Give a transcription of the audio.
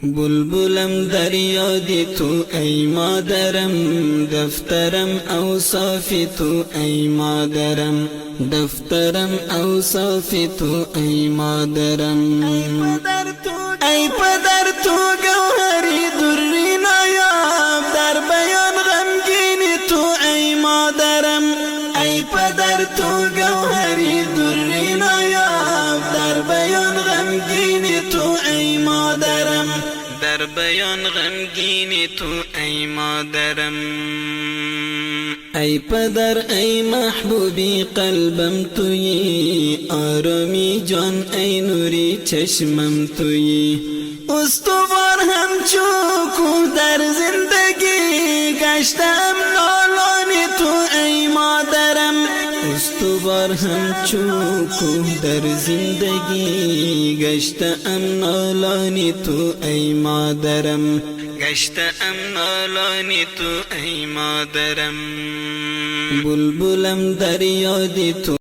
بلبلم دریا دی تو ای مادرم، دفترم اوصاف تو ای مادرم، دفترم اوصاف تو ای مادرم. ای پدر تو گوهری دری نایاب، در بیان غمگین تو ای مادرم. ای پدر تو گوهری دری نایاب، در بیان غمگین تو ای مادرم، در بیان غمگین تو ای مادرم. ای پدر ای محبوبی قلبم تویی، آرامی جان ای نوری چشمم تویی. استوار همچو کوه در زندگی، گشتم نالانی تو ای مادرم. استوار همچو کوه در زندگی، گشتم نالانی تو ای مادرم، گشتم نالانی تو ای مادرم. بلبلم دریا دی تو